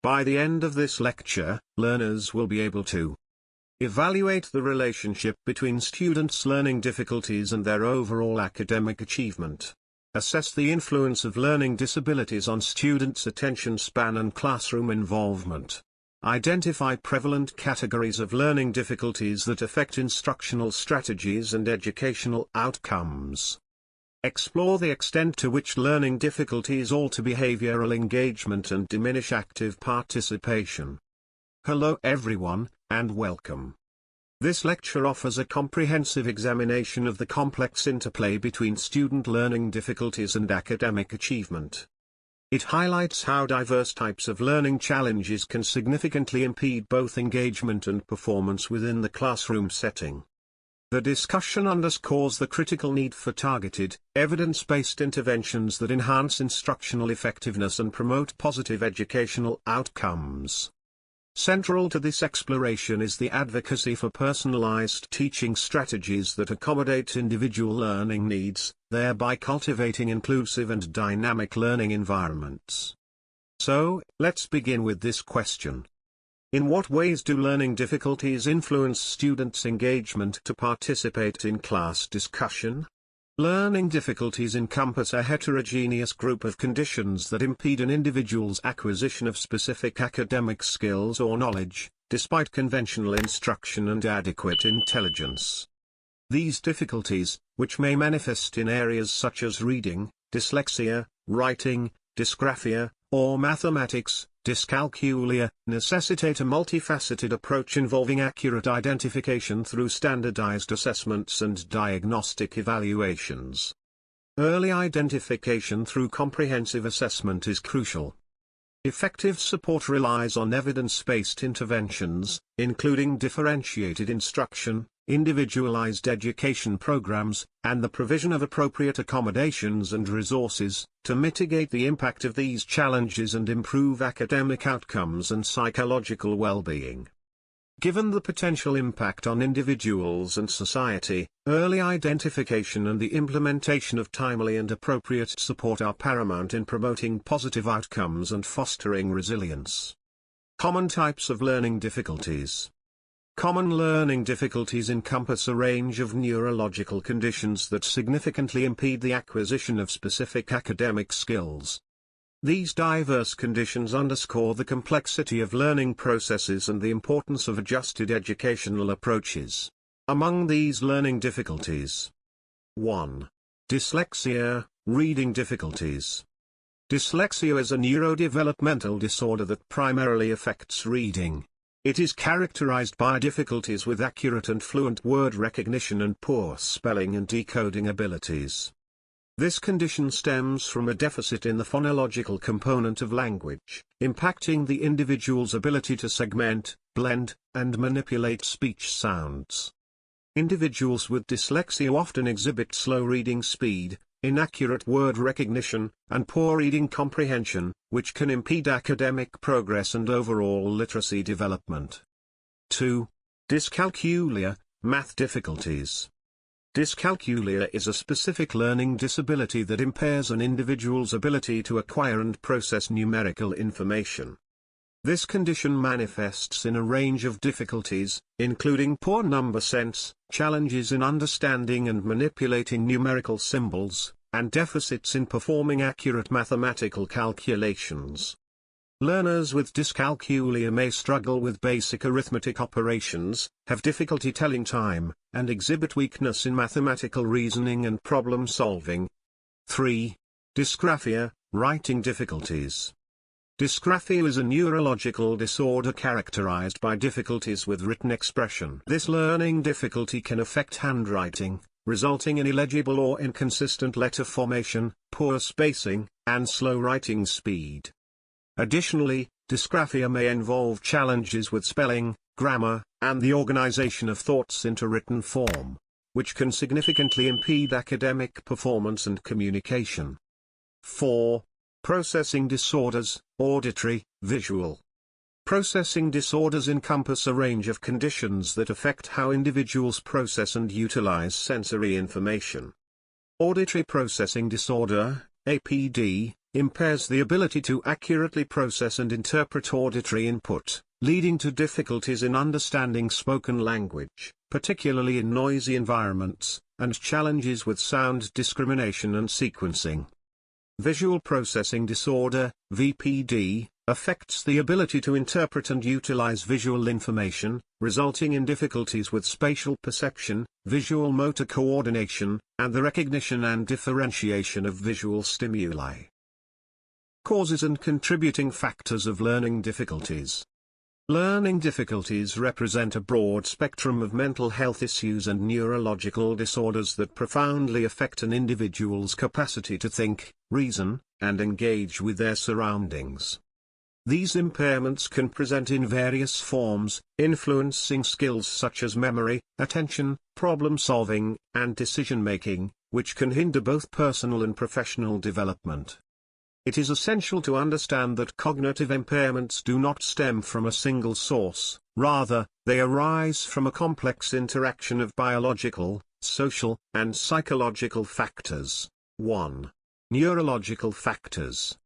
By the end of this lecture, learners will be able to evaluate the relationship between students' learning difficulties and their overall academic achievement. Assess the influence of learning disabilities on students' attention span and classroom involvement. Identify prevalent categories of learning difficulties that affect instructional strategies and educational outcomes. Explore the extent to which learning difficulties alter behavioral engagement and diminish active participation. Hello everyone, and welcome. This lecture offers a comprehensive examination of the complex interplay between student learning difficulties and academic achievement. It highlights how diverse types of learning challenges can significantly impede both engagement and performance within the classroom setting. The discussion underscores the critical need for targeted, evidence-based interventions that enhance instructional effectiveness and promote positive educational outcomes. Central to this exploration is the advocacy for personalized teaching strategies that accommodate individual learning needs, thereby cultivating inclusive and dynamic learning environments. So, let's begin with this question. In what ways do learning difficulties influence students' engagement to participate in class discussion? Learning difficulties encompass a heterogeneous group of conditions that impede an individual's acquisition of specific academic skills or knowledge, despite conventional instruction and adequate intelligence. These difficulties, which may manifest in areas such as reading, dyslexia, writing, dysgraphia, or mathematics, dyscalculia, necessitate a multifaceted approach involving accurate identification through standardized assessments and diagnostic evaluations. Early identification through comprehensive assessment is crucial. Effective support relies on evidence-based interventions, including differentiated instruction, individualized education programs, and the provision of appropriate accommodations and resources, to mitigate the impact of these challenges and improve academic outcomes and psychological well-being. Given the potential impact on individuals and society, early identification and the implementation of timely and appropriate support are paramount in promoting positive outcomes and fostering resilience. Common types of learning difficulties. Common learning difficulties encompass a range of neurological conditions that significantly impede the acquisition of specific academic skills. These diverse conditions underscore the complexity of learning processes and the importance of adjusted educational approaches. Among these learning difficulties: 1. Dyslexia, reading difficulties. Dyslexia is a neurodevelopmental disorder that primarily affects reading. It is characterized by difficulties with accurate and fluent word recognition and poor spelling and decoding abilities. This condition stems from a deficit in the phonological component of language, impacting the individual's ability to segment, blend, and manipulate speech sounds. Individuals with dyslexia often exhibit slow reading speed, inaccurate word recognition, and poor reading comprehension, which can impede academic progress and overall literacy development. 2. Dyscalculia, math difficulties. Dyscalculia is a specific learning disability that impairs an individual's ability to acquire and process numerical information. This condition manifests in a range of difficulties, including poor number sense, challenges in understanding and manipulating numerical symbols, and deficits in performing accurate mathematical calculations. Learners with dyscalculia may struggle with basic arithmetic operations, have difficulty telling time, and exhibit weakness in mathematical reasoning and problem solving. 3. Dysgraphia, writing difficulties. Dysgraphia is a neurological disorder characterized by difficulties with written expression. This learning difficulty can affect handwriting, resulting in illegible or inconsistent letter formation, poor spacing, and slow writing speed. Additionally, dysgraphia may involve challenges with spelling, grammar, and the organization of thoughts into written form, which can significantly impede academic performance and communication. 4. Processing disorders, auditory, visual. Processing disorders encompass a range of conditions that affect how individuals process and utilize sensory information. Auditory processing disorder, APD, impairs the ability to accurately process and interpret auditory input, leading to difficulties in understanding spoken language, particularly in noisy environments, and challenges with sound discrimination and sequencing. Visual processing disorder, VPD, affects the ability to interpret and utilize visual information, resulting in difficulties with spatial perception, visual motor coordination, and the recognition and differentiation of visual stimuli. Causes and contributing factors of learning difficulties. Learning difficulties represent a broad spectrum of mental health issues and neurological disorders that profoundly affect an individual's capacity to think, reason, and engage with their surroundings. These impairments can present in various forms, influencing skills such as memory, attention, problem-solving, and decision-making, which can hinder both personal and professional development. It is essential to understand that cognitive impairments do not stem from a single source, rather, they arise from a complex interaction of biological, social, and psychological factors. 1. Neurological factors.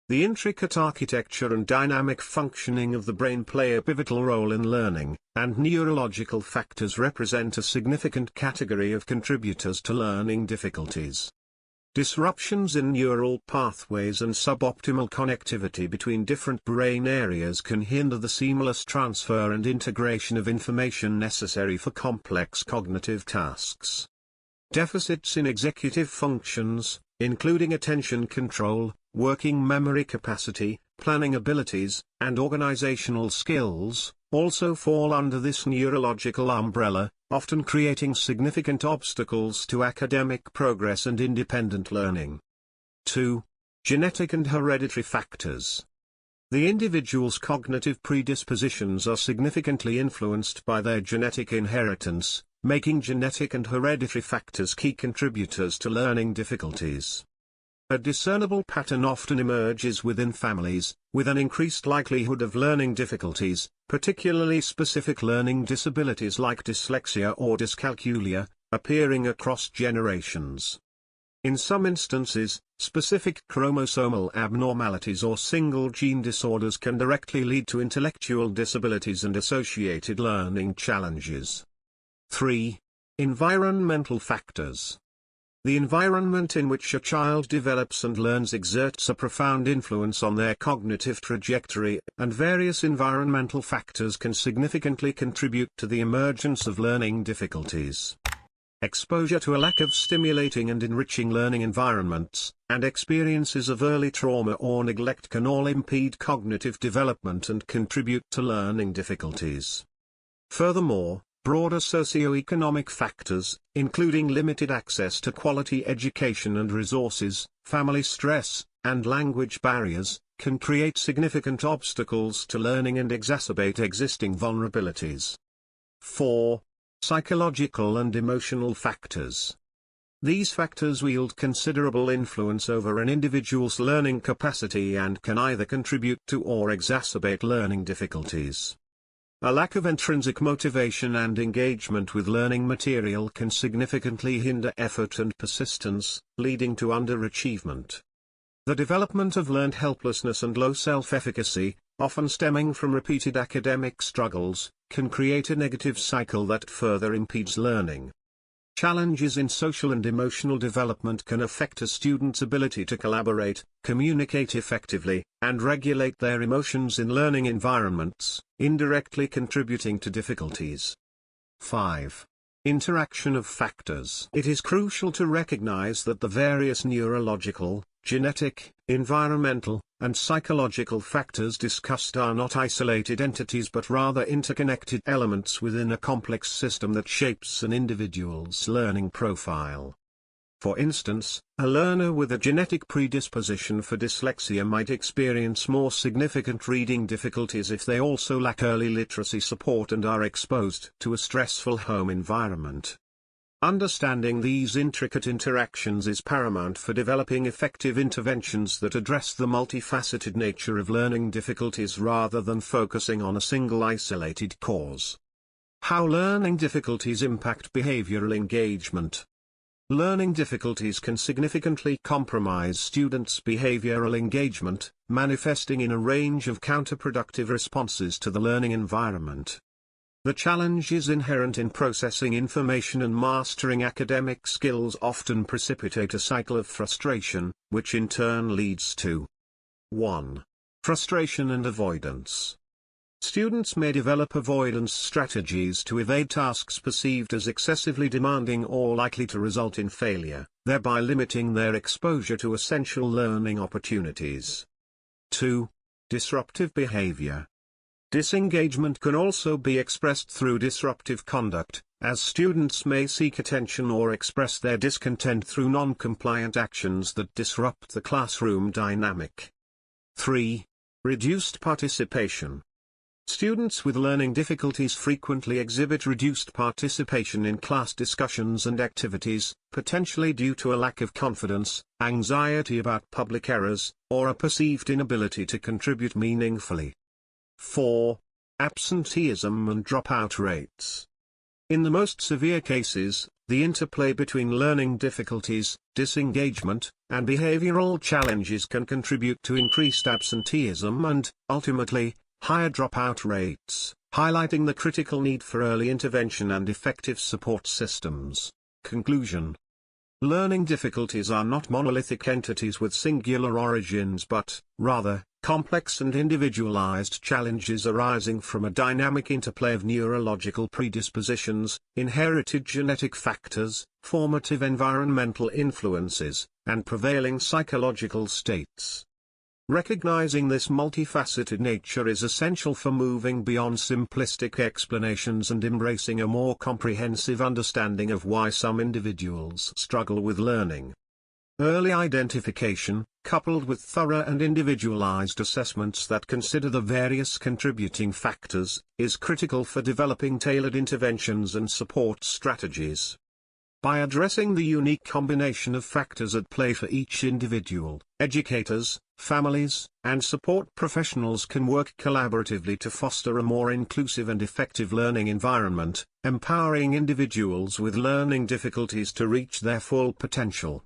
The intricate architecture and dynamic functioning of the brain play a pivotal role in learning, and neurological factors represent a significant category of contributors to learning difficulties. Disruptions in neural pathways and suboptimal connectivity between different brain areas can hinder the seamless transfer and integration of information necessary for complex cognitive tasks. Deficits in executive functions, including attention control, working memory capacity, planning abilities, and organizational skills, also fall under this neurological umbrella, often creating significant obstacles to academic progress and independent learning. 2. Genetic and hereditary factors. The individual's cognitive predispositions are significantly influenced by their genetic inheritance, making genetic and hereditary factors key contributors to learning difficulties. A discernible pattern often emerges within families, with an increased likelihood of learning difficulties, particularly specific learning disabilities like dyslexia or dyscalculia, appearing across generations. In some instances, specific chromosomal abnormalities or single gene disorders can directly lead to intellectual disabilities and associated learning challenges. 3. Environmental factors. The environment in which a child develops and learns exerts a profound influence on their cognitive trajectory, and various environmental factors can significantly contribute to the emergence of learning difficulties. Exposure to a lack of stimulating and enriching learning environments, and experiences of early trauma or neglect can all impede cognitive development and contribute to learning difficulties. Furthermore, broader socioeconomic factors, including limited access to quality education and resources, family stress, and language barriers, can create significant obstacles to learning and exacerbate existing vulnerabilities. 4. Psychological and emotional factors. These factors wield considerable influence over an individual's learning capacity and can either contribute to or exacerbate learning difficulties. A lack of intrinsic motivation and engagement with learning material can significantly hinder effort and persistence, leading to underachievement. The development of learned helplessness and low self-efficacy, often stemming from repeated academic struggles, can create a negative cycle that further impedes learning. Challenges in social and emotional development can affect a student's ability to collaborate, communicate effectively, and regulate their emotions in learning environments, indirectly contributing to difficulties. 5. Interaction of factors. It is crucial to recognize that the various neurological, genetic, environmental, and psychological factors discussed are not isolated entities but rather interconnected elements within a complex system that shapes an individual's learning profile. For instance, a learner with a genetic predisposition for dyslexia might experience more significant reading difficulties if they also lack early literacy support and are exposed to a stressful home environment. Understanding these intricate interactions is paramount for developing effective interventions that address the multifaceted nature of learning difficulties rather than focusing on a single isolated cause. How learning difficulties impact behavioral engagement. Learning difficulties can significantly compromise students' behavioral engagement, manifesting in a range of counterproductive responses to the learning environment. The challenges inherent in processing information and mastering academic skills often precipitate a cycle of frustration, which in turn leads to 1. Frustration and avoidance. Students may develop avoidance strategies to evade tasks perceived as excessively demanding or likely to result in failure, thereby limiting their exposure to essential learning opportunities. 2. Disruptive behavior. Disengagement can also be expressed through disruptive conduct, as students may seek attention or express their discontent through non-compliant actions that disrupt the classroom dynamic. 3. Reduced participation. Students with learning difficulties frequently exhibit reduced participation in class discussions and activities, potentially due to a lack of confidence, anxiety about public errors, or a perceived inability to contribute meaningfully. 4. Absenteeism and dropout rates. In the most severe cases, the interplay between learning difficulties, disengagement, and behavioral challenges can contribute to increased absenteeism and, ultimately, higher dropout rates, highlighting the critical need for early intervention and effective support systems. Conclusion. Learning difficulties are not monolithic entities with singular origins but, rather, complex and individualized challenges arising from a dynamic interplay of neurological predispositions, inherited genetic factors, formative environmental influences, and prevailing psychological states. Recognizing this multifaceted nature is essential for moving beyond simplistic explanations and embracing a more comprehensive understanding of why some individuals struggle with learning. Early identification, coupled with thorough and individualized assessments that consider the various contributing factors, is critical for developing tailored interventions and support strategies. By addressing the unique combination of factors at play for each individual, educators, families, and support professionals can work collaboratively to foster a more inclusive and effective learning environment, empowering individuals with learning difficulties to reach their full potential.